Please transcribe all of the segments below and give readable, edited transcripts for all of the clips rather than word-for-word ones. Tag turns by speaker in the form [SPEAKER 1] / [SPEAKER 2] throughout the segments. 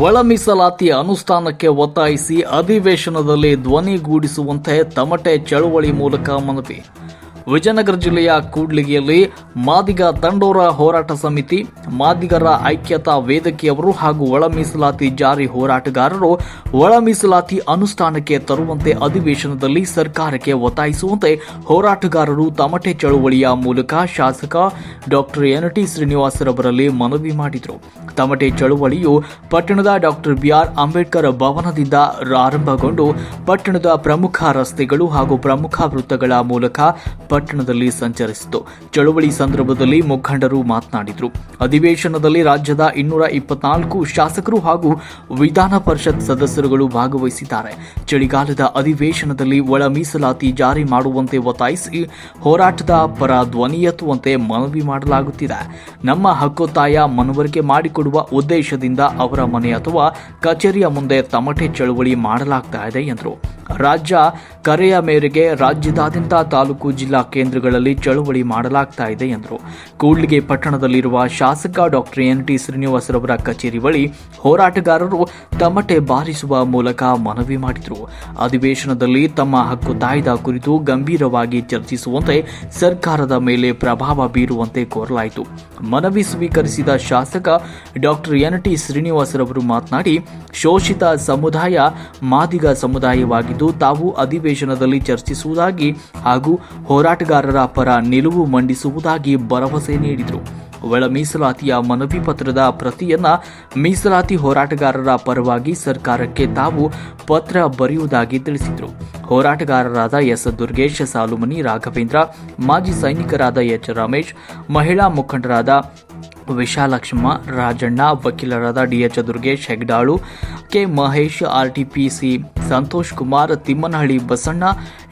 [SPEAKER 1] ಒಳ ಮೀಸಲಾತಿ ಅನುಷ್ಠಾನಕ್ಕೆ ಒತ್ತಾಯಿಸಿ ಅಧಿವೇಶನದಲ್ಲಿ ಧ್ವನಿಗೂಡಿಸುವಂತೆ ತಮಟೆ ಚಳವಳಿ ಮೂಲಕ ಮನವಿ. ವಿಜಯನಗರ ಜಿಲ್ಲೆಯ ಕೂಡ್ಲಿಗಿಯಲ್ಲಿ ಮಾದಿಗ ದಂಡೋರ ಹೋರಾಟ ಸಮಿತಿ, ಮಾದಿಗರ ಐಕ್ಯತಾ ವೇದಿಕೆಯವರು ಹಾಗೂ ಒಳ ಮೀಸಲಾತಿ ಜಾರಿ ಹೋರಾಟಗಾರರು ಒಳ ಮೀಸಲಾತಿ ಅನುಷ್ಠಾನಕ್ಕೆ ತರುವಂತೆ ಅಧಿವೇಶನದಲ್ಲಿ ಸರ್ಕಾರಕ್ಕೆ ಒತ್ತಾಯಿಸುವಂತೆ ಹೋರಾಟಗಾರರು ತಮಟೆ ಚಳವಳಿಯ ಮೂಲಕ ಶಾಸಕ ಡಾಕ್ಟರ್ ಎನ್.ಟಿ. ಶ್ರೀನಿವಾಸರವರಲ್ಲಿ ಮನವಿ ಮಾಡಿದರು. ತಮಟೆ ಚಳವಳಿಯು ಪಟ್ಟಣದ ಡಾಕ್ಟರ್ ಬಿ.ಆರ್. ಅಂಬೇಡ್ಕರ್ ಭವನದಿಂದ ಆರಂಭಗೊಂಡು ಪಟ್ಟಣದ ಪ್ರಮುಖ ರಸ್ತೆಗಳು ಹಾಗೂ ಪ್ರಮುಖ ವೃತ್ತಗಳ ಮೂಲಕ ಪಟ್ಟಣದಲ್ಲಿ ಸಂಚರಿಸಿತು. ಚಳವಳಿ ಸಂದರ್ಭದಲ್ಲಿ ಮುಖಂಡರು ಮಾತನಾಡಿದರು. ಅಧಿವೇಶನದಲ್ಲಿ ರಾಜ್ಯದ 224 ಶಾಸಕರು ಹಾಗೂ ವಿಧಾನ ಪರಿಷತ್ ಸದಸ್ಯರುಗಳು ಭಾಗವಹಿಸಿದ್ದಾರೆ. ಚಳಿಗಾಲದ ಅಧಿವೇಶನದಲ್ಲಿ ಒಳ ಮೀಸಲಾತಿ ಜಾರಿ ಮಾಡುವಂತೆ ಒತ್ತಾಯಿಸಿ ಹೋರಾಟದ ಪರ ಧ್ವನಿ ಎತ್ತುವಂತೆ ಮನವಿ ಮಾಡಲಾಗುತ್ತಿದೆ. ನಮ್ಮ ಹಕ್ಕೊತ್ತಾಯ ಮನವರಿಕೆ ಮಾಡಿಕೊಡುವ ಉದ್ದೇಶದಿಂದ ಅವರ ಮನೆ ಅಥವಾ ಕಚೇರಿಯ ಮುಂದೆ ತಮಟೆ ಚಳವಳಿ ಮಾಡಲಾಗ್ತಾ ಇದೆ ಎಂದರು. ರಾಜ್ಯ ಕರೆಯ ಮೇರೆಗೆ ರಾಜ್ಯದಾದ್ಯಂತ ತಾಲೂಕು ಜಿಲ್ಲಾ ಕೇಂದ್ರಗಳಲ್ಲಿ ಚಳವಳಿ ಮಾಡಲಾಗ್ತಾ ಇದೆ ಎಂದರು. ಕೂಡ್ಲಿಗಿ ಪಟ್ಟಣದಲ್ಲಿರುವ ಶಾಸಕ ಡಾಕ್ಟರ್ ಎನ್.ಟಿ. ಶ್ರೀನಿವಾಸರವರ ಕಚೇರಿ ಬಳಿ ಹೋರಾಟಗಾರರು ತಮಟೆ ಬಾರಿಸುವ ಮೂಲಕ ಮನವಿ ಮಾಡಿದರು. ಅಧಿವೇಶನದಲ್ಲಿ ತಮ್ಮ ಹಕ್ಕೊತ್ತಾಯದ ಕುರಿತು ಗಂಭೀರವಾಗಿ ಚರ್ಚಿಸುವಂತೆ ಸರ್ಕಾರದ ಮೇಲೆ ಪ್ರಭಾವ ಬೀರುವಂತೆ ಕೋರಲಾಯಿತು. ಮನವಿ ಸ್ವೀಕರಿಸಿದ ಶಾಸಕ ಡಾಕ್ಟರ್ ಎನ್.ಟಿ. ಶ್ರೀನಿವಾಸರವರು ಮಾತನಾಡಿ, ಶೋಷಿತ ಸಮುದಾಯ ಮಾದಿಗ ಸಮುದಾಯವಾಗಿದ್ದು ತಾವು ಅಧಿವೇಶನದಲ್ಲಿ ಚರ್ಚಿಸುವುದಾಗಿ ಹಾಗೂ ಹೋರಾಟಗಾರರ ಪರ ನಿಲುವು ಮಂಡಿಸುವುದಾಗಿ ಭರವಸೆ ನೀಡಿದರು. ಒಳ ಮೀಸಲಾತಿಯ ಮನವಿ ಪತ್ರದ ಪ್ರತಿಯನ್ನ ಮೀಸಲಾತಿ ಹೋರಾಟಗಾರರ ಪರವಾಗಿ ಸರ್ಕಾರಕ್ಕೆ ತಾವು ಪತ್ರ ಬರೆಯುವುದಾಗಿ ತಿಳಿಸಿದರು. ಹೋರಾಟಗಾರರಾದ ಎಸ್. ದುರ್ಗೇಶ್, ಸಾಲುಮನಿ, ರಾಘವೇಂದ್ರ, ಮಾಜಿ ಸೈನಿಕರಾದ ಎಚ್. ರಮೇಶ್, ಮಹಿಳಾ ಮುಖಂಡರಾದ ವಿಶಾಲಕ್ಷ್ಮ, ರಾಜಣ್ಣ, ವಕೀಲರಾದ DH. Durgesh, Hegdalu, K. Mahesh, RTPC Santosh Kumar, Thimmanahalli Basanna,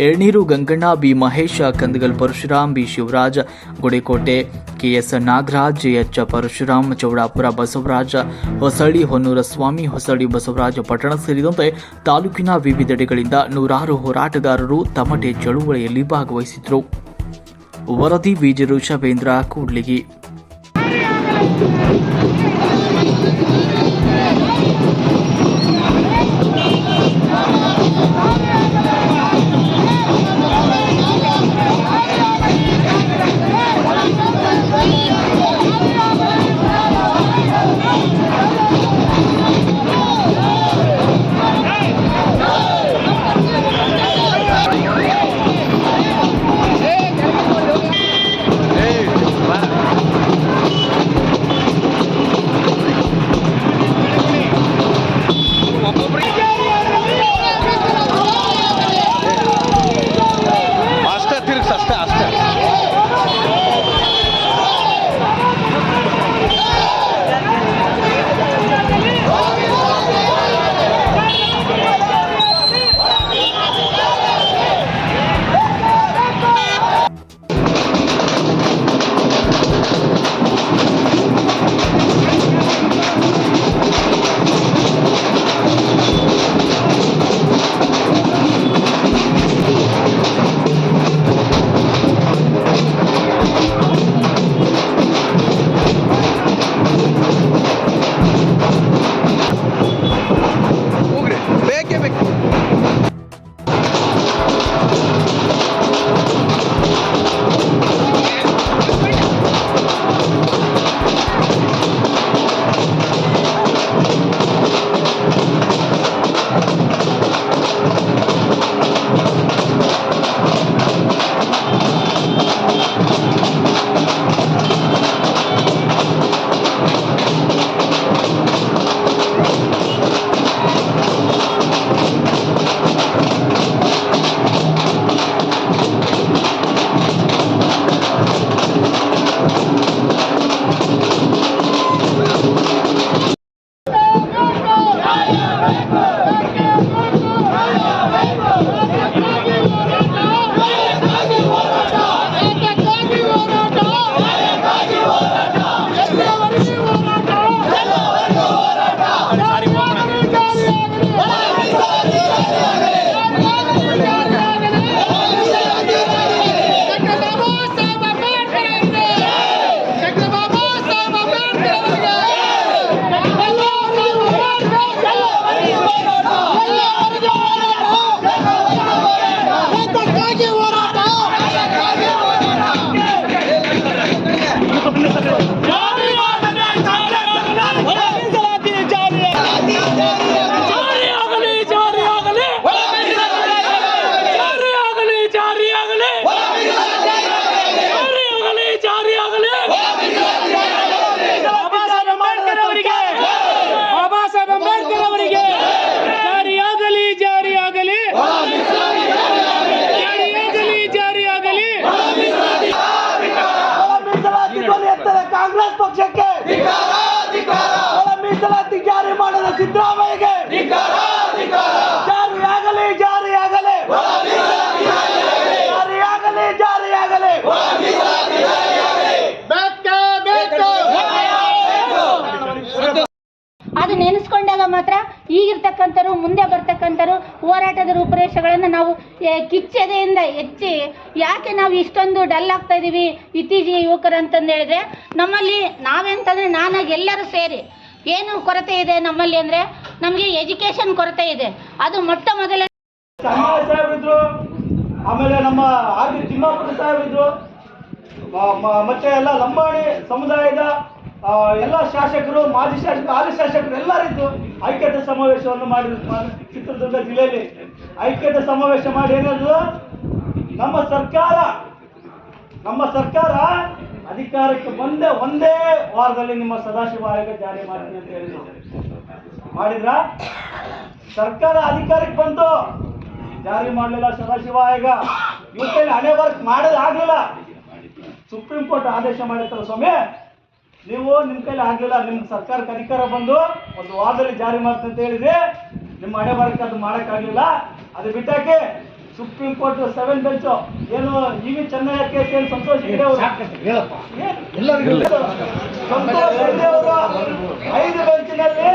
[SPEAKER 1] Elneeru Ganganna, B. Mahesh, Kandagal Parashuram, B. Shivaraj, Gudekote, KS. Nagaraj, H. Parashuram, Chowdapura Basavaraja, Hosalli Honnura Swamy, Hosalli Basavaraja ಪಟ್ಟಣ ಸೇರಿದಂತೆ ತಾಲೂಕಿನ ವಿವಿಧೆಡೆಗಳಿಂದ ನೂರಾರು ಹೋರಾಟಗಾರರು ತಮಟೆ ಚಳುವಳಿಯಲ್ಲಿ ಭಾಗವಹಿಸಿದರು. ವರದಿ ವಿಜಯ ಋಷಭೇಂದ್ರ, ಕೂಡ್ಲಿಗಿ.
[SPEAKER 2] ಸಿದ್ದರಾಮಯ್ಯಗೆ ಜಾರಿಯಾಗಲಿ ಜಾರಿಯಾಗಲಿ ಜಾರಿಯಾಗಲಿ ಜಾರಿಯಾಗಲಿ
[SPEAKER 3] ಅದು ನೆನೆಸ್ಕೊಂಡಾಗ ಮಾತ್ರ ಈಗಿರ್ತಕ್ಕಂಥವ್ರು ಮುಂದೆ ಬರ್ತಕ್ಕಂಥವ್ರು ಹೋರಾಟದ ರೂಪುರೇಷೆಗಳನ್ನು ನಾವು ಕಿಚ್ಚೆದೆಯಿಂದ ಹೆಚ್ಚಿ ಯಾಕೆ ನಾವು ಇಷ್ಟೊಂದು ಡಲ್ ಆಗ್ತಾ ಇದ್ದೀವಿ ಇತ್ತೀಚೆಗೆ ಯುವಕರು ಅಂತಂದು ಹೇಳಿದ್ರೆ ನಮ್ಮಲ್ಲಿ ನಾವೆಂತಂದರೆ ನಾನಾಗಿ ಎಲ್ಲರೂ ಸೇರಿ ಏನು ಕೊರತೆ ಇದೆ ನಮ್ಮಲ್ಲಿ ಅಂದರೆ ನಮಗೆ ಎಜುಕೇಷನ್ ಕೊರತೆ ಇದೆ. ಅದು ಮೊಟ್ಟ ಮೊದಲ
[SPEAKER 2] ಸಾಹೇಬ್ರಿದ್ರು, ಆಮೇಲೆ ನಮ್ಮ ಆರ್ ಬಿ ತಿಮ್ಮಾಪುರ ಸಾಹೇಬ್ರಿದ್ರು, ಮತ್ತೆ ಎಲ್ಲ ಲಂಬಾಣಿ ಸಮುದಾಯದ ಎಲ್ಲ ಶಾಸಕರು, ಮಾಜಿ ಶಾಸಕರು, ಹಾಲಿ ಶಾಸಕರು ಎಲ್ಲರಿದ್ದು ಐಕ್ಯತೆ ಸಮಾವೇಶವನ್ನು ಮಾಡಿದ್ರು. ಚಿತ್ರದುರ್ಗ ಜಿಲ್ಲೆಯಲ್ಲಿ ಐಕ್ಯತೆ ಸಮಾವೇಶ ಮಾಡಿ ಏನಾದ್ರು ನಮ್ಮ ಸರ್ಕಾರ ಅಧಿಕಾರಕ್ಕೆ ಬಂದೇ ಒಂದೇ ವಾರದಲ್ಲಿ ನಿಮ್ಮ ಸದಾಶಿವ ಆಯೋಗ ಜಾರಿ ಮಾಡ್ತೀನಿ ಅಂತ ಹೇಳಿದ್ರು. ಮಾಡಿದ್ರ ಸರ್ಕಾರ ಅಧಿಕಾರಕ್ಕೆ ಬಂತು, ಜಾರಿ ಮಾಡಲಿಲ್ಲ ಸದಾಶಿವ ಆಯೋಗ. ಇವತ್ತಲ್ಲಿ ಹಣೆ ವರ್ಕ್ ಮಾಡೋದಾಗಲಿಲ್ಲ. ಸುಪ್ರೀಂ ಕೋರ್ಟ್ ಆದೇಶ ಮಾಡಿರ್ತಾರೆ, ಸ್ವಾಮಿ ನೀವು ನಿಮ್ಮ ಕೈಲಿ ಆಗಲಿಲ್ಲ, ನಿಮ್ಮ ಸರ್ಕಾರಕ್ಕೆ ಅಧಿಕಾರ ಬಂದು ಒಂದು ವಾರದಲ್ಲಿ ಜಾರಿ ಮಾಡ್ತೀನಿ ಅಂತ ಹೇಳಿದ್ರೆ ನಿಮ್ಮ ಹಣೆ ವರ್ಕ್ ಅದು ಮಾಡೋಕ್ಕಾಗಲಿಲ್ಲ. ಅದು ಬಿಟ್ಟಾಕಿ ಸುಪ್ರೀಂ ಕೋರ್ಟ್ 7 ಬೆಂಚ್ ಏನು ಇವಿ ಚೆನ್ನಯ್ಯ ಕೇಸ್ ಏನು ಸಂತೋಷ್ ಹೆಗ್ಡೆ ಅವರು 5 ಬೆಂಚಿನಲ್ಲಿ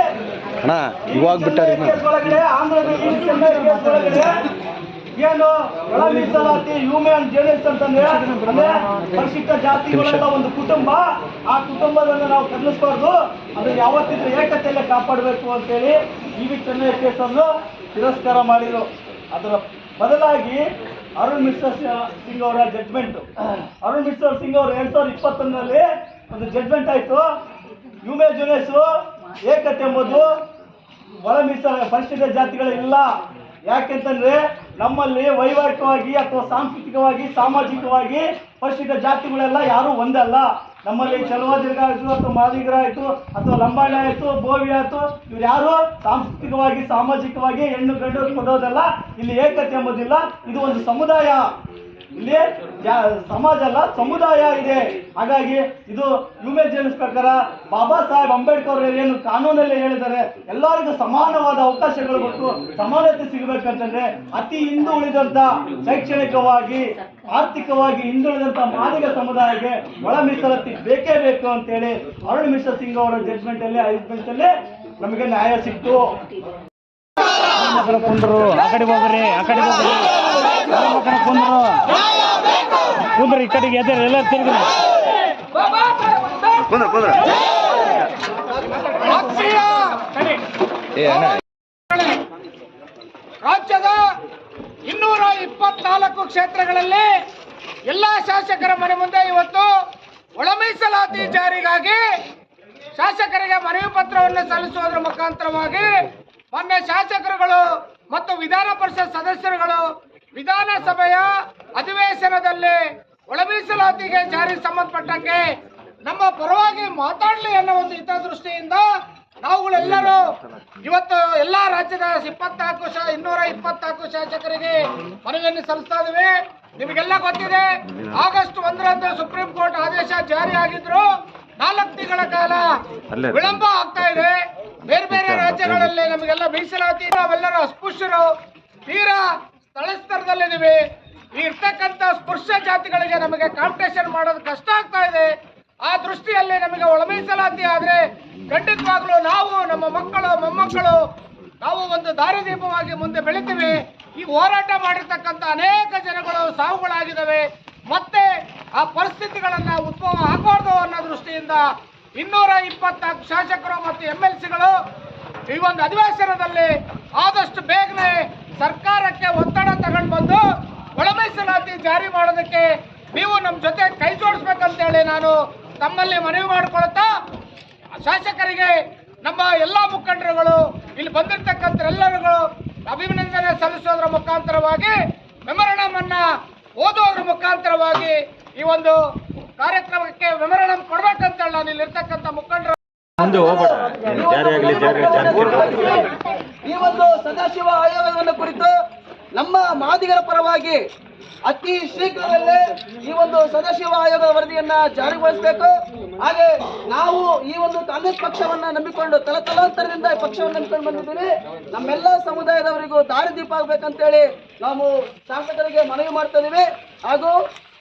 [SPEAKER 2] ಒಳಗಡೆ ಆಂಧ್ರದ ಇವಿ ಚೆನ್ನಯ್ಯ ಕೇಸ್ ಒಳಗಡೆ ಏನು ಒಳ ಮೀಸಲಾತಿ ಹ್ಯೂಮನ್ ಜರ್ನಲಿಸ್ಟ್ ಅಂತಂದ್ರೆ ಪರಿಶಿಷ್ಟ ಜಾತಿಗಳೆಲ್ಲ ಒಂದು ಕುಟುಂಬ, ಆ ಕುಟುಂಬದಲ್ಲಿ ನಾವು ಕದಲಿಸಬಾರ್ದು, ಅದು ಯಾವತ್ತಿದ್ರು ಏಕತೆಯಲ್ಲೇ ಕಾಪಾಡಬೇಕು ಅಂತೇಳಿ ಇವಿ ಚೆನ್ನಯ್ಯ ಕೇಸನ್ನು ತಿರಸ್ಕಾರ ಮಾಡಿದರು. ಅದರ ಬದಲಾಗಿ ಅರುಣ್ ಮಿಶ್ರಾ ಸಿಂಗ್ ಅವರ ಜಡ್ಜ್ಮೆಂಟ್, ಅರುಣ್ ಮಿಶ್ರಾ ಸಿಂಗ್ ಅವರು 2021ರಲ್ಲಿ ಒಂದು ಜಡ್ಜ್ಮೆಂಟ್ ಆಯಿತು. ಹ್ಯೂಮನ್ ಜರ್ನಲಿಸ್ಟು ಏಕತೆ ಎಂಬುದು ಒಳ ಪರಿಶಿಷ್ಟ ಜಾತಿಗಳಿಲ್ಲ. ಯಾಕೆಂತಂದ್ರೆ ನಮ್ಮಲ್ಲಿ ವೈವಾಹಿಕವಾಗಿ ಅಥವಾ ಸಾಂಸ್ಕೃತಿಕವಾಗಿ ಸಾಮಾಜಿಕವಾಗಿ ಪರಿಶಿಷ್ಟ ಜಾತಿಗಳೆಲ್ಲ ಯಾರು ಒಂದಲ್ಲ. ನಮ್ಮಲ್ಲಿ ಚಲವಾದಿಗ ಆಯಿತು ಅಥವಾ ಮಾದಿಗರ ಆಯಿತು ಅಥವಾ ಲಂಬಾಣಿ ಆಯಿತು, ಬೋವಿ ಆಯಿತು, ಇವ್ರು ಯಾರು ಸಾಂಸ್ಕೃತಿಕವಾಗಿ ಸಾಮಾಜಿಕವಾಗಿ ಹೆಣ್ಣು ಗಂಡು ಕೊಡೋದಲ್ಲ. ಇಲ್ಲಿ ಏಕತೆ ಎಂಬುದಿಲ್ಲ. ಇದು ಒಂದು ಸಮುದಾಯ, ಇಲ್ಲಿ ಸಮಾಜ ಅಲ್ಲ ಸಮುದಾಯ ಇದೆ. ಹಾಗಾಗಿ ಇದು ಹ್ಯೂಮನ್ ಜರ್ನಲಿಸ್ಟ್ ಪ್ರಕಾರ ಬಾಬಾ ಸಾಹೇಬ್ ಅಂಬೇಡ್ಕರ್ ಏನು ಕಾನೂನಲ್ಲಿ ಹೇಳಿದ್ದಾರೆ, ಎಲ್ಲರಿಗೂ ಸಮಾನವಾದ ಅವಕಾಶಗಳು ಕೊಟ್ಟು ಸಮಾನತೆ ಸಿಗಬೇಕಂತಂದ್ರೆ ಅತಿ ಹಿಂದು ಉಳಿದಂತ ಶೈಕ್ಷಣಿಕವಾಗಿ ಆರ್ಥಿಕವಾಗಿ ಹಿಂದುಳಿದಂತ ಮಾದಿಗ ಸಮುದಾಯಕ್ಕೆ ಒಳ ಮೀಸಲಾತಿ ಬೇಕೇ ಬೇಕು ಅಂತೇಳಿ ಅರುಣ್ ಮಿಶ್ರಾ ಸಿಂಗ್ ಅವರ ಜಡ್ಜ್ಮೆಂಟ್ ಅಲ್ಲಿ 5 ಬೆಂಚಲ್ಲಿ ನಮಗೆ ನ್ಯಾಯ ಸಿಕ್ತು.
[SPEAKER 4] ಕುಂದ್ರು ಆ ಕಡೆ ಹೋಗ್ರಿ, ಆ ಕಡೆ ಹೋಗ್ರಿ, ಕುಂದ್ರು ಕುಂದ್ರು, ಈ ಕಡೆಗೆ ಎದ್ದರೆ ಎಲ್ಲ ತಿರುಗಿ
[SPEAKER 5] ರಾಜ್ಯದ 224 ಕ್ಷೇತ್ರಗಳಲ್ಲಿ ಎಲ್ಲ ಶಾಸಕರ ಮನೆ ಮುಂದೆ ಇವತ್ತು ಒಳ ಮೀಸಲಾತಿ ಜಾರಿಗಾಗಿ ಶಾಸಕರಿಗೆ ಮನವಿ ಪತ್ರವನ್ನು ಸಲ್ಲಿಸುವುದರ ಮುಖಾಂತರವಾಗಿ ಮೊನ್ನೆ ಶಾಸಕರುಗಳು ಮತ್ತು ವಿಧಾನ ಪರಿಷತ್ ಸದಸ್ಯರುಗಳು ವಿಧಾನಸಭೆಯ ಅಧಿವೇಶನದಲ್ಲಿ ಒಳ ಮೀಸಲಾತಿಗೆ ಜಾರಿ ಸಂಬಂಧಪಟ್ಟಂಗೆ ನಮ್ಮ ಪರವಾಗಿ ಮಾತಾಡಲಿ ಅನ್ನೋ ಒಂದು ಹಿತದೃಷ್ಟಿಯಿಂದ ನಾವುಗಳೆಲ್ಲರೂ ಇವತ್ತು ಎಲ್ಲ ರಾಜ್ಯದ 224 ಶಾಸಕರಿಗೆ ಮನವಿಯನ್ನು ಸಲ್ಲಿಸ್ತಾ ಇದ್ದೀವಿ. ನಿಮಗೆಲ್ಲ ಗೊತ್ತಿದೆ, ಆಗಸ್ಟ್ 1ರಂದು ಸುಪ್ರೀಂ ಕೋರ್ಟ್ ಆದೇಶ ಜಾರಿ ಆಗಿದ್ರು 4 ತಿಂಗಳ ಕಾಲ ವಿಳಂಬ ಆಗ್ತಾ ಇದೆ. ಬೇರೆ ಬೇರೆ ರಾಜ್ಯಗಳಲ್ಲಿ ನಮಗೆಲ್ಲ ಮೀಸಲಾತಿ, ನಾವೆಲ್ಲರೂ ಅಸ್ಪೃಶ್ಯರು ತೀರಾ ಸ್ಥಳ ಸ್ತರದಲ್ಲಿದ್ದೀವಿ. ಈ ಇರ್ತಕ್ಕಂಥ ಸ್ಪೃಶ್ಯ ಜಾತಿಗಳಿಗೆ ನಮಗೆ ಕಾಂಪಿಟೇಷನ್ ಮಾಡೋದು ಕಷ್ಟ ಆಗ್ತಾ ಇದೆ. ಆ ದೃಷ್ಟಿಯಲ್ಲಿ ನಮಗೆ ಒಳ ಮೀಸಲಾತಿ ಆದರೆ ಖಂಡಿತವಾಗ್ಲೂ ನಾವು, ನಮ್ಮ ಮಕ್ಕಳು ಮೊಮ್ಮಕ್ಕಳು ನಾವು ಒಂದು ದಾರಿದೀಪವಾಗಿ ಮುಂದೆ ಬೆಳಿತೀವಿ. ಈ ಹೋರಾಟ ಮಾಡಿರ್ತಕ್ಕಂಥ ಅನೇಕ ಜನಗಳು ಸಾವುಗಳಾಗಿದ್ದಾವೆ. ಮತ್ತೆ ಆ ಪರಿಸ್ಥಿತಿಗಳನ್ನ ಉದ್ಭವ ಆಗಬಾರ್ದು ಅನ್ನೋ ದೃಷ್ಟಿಯಿಂದ 224 ಶಾಸಕರು ಮತ್ತು MLCಗಳು ಈ ಒಂದು ಅಧಿವೇಶನದಲ್ಲಿ ಆದಷ್ಟು ಬೇಗನೆ ಸರ್ಕಾರಕ್ಕೆ ಒತ್ತಡ ತಗೊಂಡು ಬಂದು ಒಳ ಮೀಸಲಾತಿ ಜಾರಿ ಮಾಡೋದಕ್ಕೆ ನೀವು ನಮ್ಮ ಜೊತೆ ಕೈ ಜೋಡಿಸ್ಬೇಕಂತೇಳಿ ನಾನು ತಮ್ಮಲ್ಲಿ ಮನವಿ ಮಾಡಿಕೊಳ್ತಾ, ಶಾಸಕರಿಗೆ ನಮ್ಮ ಎಲ್ಲ ಮುಖಂಡರುಗಳು ಇಲ್ಲಿ ಬಂದಿರತಕ್ಕಂಥ ಎಲ್ಲರಿಗೂ ಅಭಿನಂದನೆ ಸಲ್ಲಿಸೋದ್ರ ಮುಖಾಂತರವಾಗಿ ಮೆಮೊರಂಡಮ್ ಅನ್ನ ಓದೋದ್ರ ಮುಖಾಂತರವಾಗಿ ಈ ಒಂದು ಕಾರ್ಯಕ್ರಮಕ್ಕೆ ಮೆಮೊರಂಡಮ್ ಕೊಡ್ಬೇಕಂತೇಳಿ ನಾನು ಇಲ್ಲಿರ್ತಕ್ಕಂಥ ಮುಖಂಡರು
[SPEAKER 2] ಈ ಒಂದು ಸದಾಶಿವ ಆಯೋಗವನ್ನು ಕುರಿತು ನಮ್ಮ ಮಾದಿಗರ ಪರವಾಗಿ ಅತಿ ಶೀಘ್ರದಲ್ಲೇ ಈ ಒಂದು ಸದಾಶಿವ ಆಯೋಗದ ವರದಿಯನ್ನ ಜಾರಿಗೊಳಿಸಬೇಕು. ಹಾಗೆ ನಾವು ಈ ಒಂದು ಕಾಂಗ್ರೆಸ್ ಪಕ್ಷವನ್ನ ನಂಬಿಕೊಂಡು ತಲತಲಾಂತರದಿಂದ ಈ ಪಕ್ಷವನ್ನು ನಂಬಿಕೊಂಡು ಬಂದಿದ್ದೀವಿ. ನಮ್ಮೆಲ್ಲ ಸಮುದಾಯದವರಿಗೂ ದಾರಿದೀಪ ಆಗ್ಬೇಕಂತೇಳಿ ನಾವು ಶಾಸಕರಿಗೆ ಮನವಿ ಮಾಡ್ತಾ ಇದೀವಿ. ಹಾಗೂ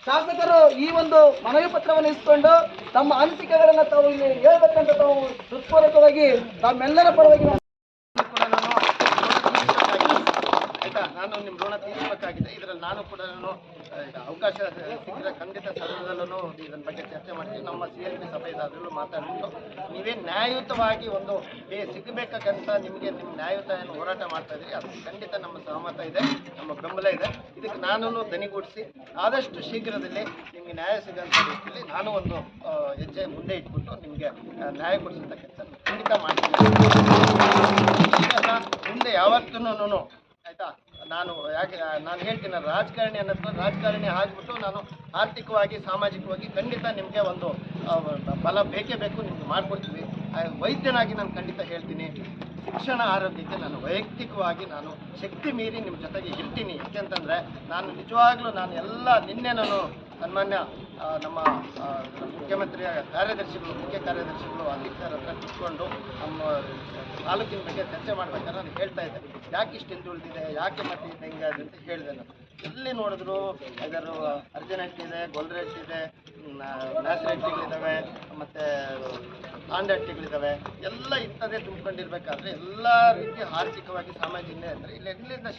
[SPEAKER 2] ಶಾಸಕರು ಈ ಒಂದು ಮನವಿ ಪತ್ರವನ್ನು ಇಸ್ಕೊಂಡು ತಮ್ಮ ಅನಿಸಿಕೆಗಳನ್ನ ತಾವು ಇಲ್ಲಿ ಹೇಳ್ಬೇಕಂತ ತಾವು ಹೃತ್ಪೂರ್ವಕವಾಗಿ ತಮ್ಮೆಲ್ಲರ ಪರವಾಗಿ
[SPEAKER 6] ಆಯ್ತಾ, ನಾನು ನಿಮ್ಮ ಋಣ ತೀರಿಸಬೇಕಾಗಿದೆ. ಇದರಲ್ಲಿ ನಾನು ಕೂಡ ಅವಕಾಶ ಸಿಕ್ಕಿದ್ರೆ ಖಂಡಿತ ಸದನದಲ್ಲೂ ಇದರ ಬಗ್ಗೆ ಚರ್ಚೆ ಮಾಡ್ತೀವಿ. ನಮ್ಮ CLP ಸಭೆ ಇದೆ, ಅದರಲ್ಲೂ ಮಾತಾಡ್ಬಿಟ್ಟು ನೀವೇ ನ್ಯಾಯಯುತವಾಗಿ ಒಂದು ಸಿಗಬೇಕಂತ ನಿಮಗೆ ನಿಮ್ಮ ನ್ಯಾಯಯುತ ಏನು ಹೋರಾಟ ಮಾಡ್ತಾ ಇದ್ದೀರಿ, ಅದು ಖಂಡಿತ ನಮ್ಮ ಸಹಮತ ಇದೆ, ನಮ್ಮ ಬೆಂಬಲ ಇದೆ. ಇದಕ್ಕೆ ನಾನು ದನಿಗೂಡಿಸಿ ಆದಷ್ಟು ಶೀಘ್ರದಲ್ಲಿ ನಿಮಗೆ ನ್ಯಾಯ ಸಿಗೋಂಥ ರೀತಿಯಲ್ಲಿ ನಾನು ಒಂದು ಹೆಜ್ಜೆ ಮುಂದೆ ಇಟ್ಬಿಟ್ಟು ನಿಮಗೆ ನ್ಯಾಯ ಕೊಡಿಸೋಂಥ ಕೆಲಸ ಖಂಡಿತ ಮಾಡ್ತೀನಿ. ಮುಂದೆ ಯಾವತ್ತೂ ಆಯ್ತಾ, ನಾನು ಹೇಳ್ತೀನಿ, ರಾಜಕಾರಣಿ ಅನ್ನೋದು ರಾಜಕಾರಣಿ ಆಗಿಬಿಟ್ಟು ನಾನು ಆರ್ಥಿಕವಾಗಿ ಸಾಮಾಜಿಕವಾಗಿ ಖಂಡಿತ ನಿಮಗೆ ಒಂದು ಬಲ ಬೇಕೇ ಬೇಕು, ನಿಮ್ಗೆ ಮಾಡಿಕೊಡ್ತೀವಿ. ವೈದ್ಯನಾಗಿ ನಾನು ಖಂಡಿತ ಹೇಳ್ತೀನಿ, ಶಿಕ್ಷಣ ಆರೋಗ್ಯಕ್ಕೆ ನಾನು ವೈಯಕ್ತಿಕವಾಗಿ ನಾನು ಶಕ್ತಿ ಮೀರಿ ನಿಮ್ಮ ಜೊತೆಗೆ ಇರ್ತೀನಿ. ಯಾಕೆಂತಂದರೆ ನಾನು ನಿಜವಾಗ್ಲೂ ನಿನ್ನೆ ನಾನು ಸನ್ಮಾನ್ಯ ನಮ್ಮ ಮುಖ್ಯಮಂತ್ರಿಯ ಮುಖ್ಯ ಕಾರ್ಯದರ್ಶಿಗಳು ಅಧ್ಯಕ್ಷರ ಹತ್ರ ಕೂತ್ಕೊಂಡು ನಮ್ಮ ತಾಲೂಕಿನ ಬಗ್ಗೆ ಚರ್ಚೆ ಮಾಡ್ಬೇಕಾದ್ರೆ ನಾನು ಹೇಳ್ತಾ ಇದ್ದೆ, ಯಾಕೆ ಇಷ್ಟು ಹಿಂದುಳಿದಿದೆ, ಯಾಕೆ ಮತ್ತೆ ಇದು ಹೆಂಗೆ ಅಂತ ಹೇಳಿದೆ. ನಾನು ಎಲ್ಲಿ ನೋಡಿದ್ರು ಅದರ ಅರ್ಜೆಂಟ್ ಇದೆ, ಗೊಲ್ರೆಟ್ ಇದೆ, ನ್ಯಾಸರೆಟ್ಟಿಗಳಿದ್ದಾವೆ, ಮತ್ತು ತಾಂಡಟ್ಟಿಗಳಿದ್ದಾವೆ. ಎಲ್ಲ ಇಂಥದ್ದೇ ತುಂಬಿಕೊಂಡಿರ್ಬೇಕಾದ್ರೆ ಎಲ್ಲ ರೀತಿ ಆರ್ಥಿಕವಾಗಿ ಸಾಮಾಜಿಕ ಅಂದರೆ ಇಲ್ಲಿಂದ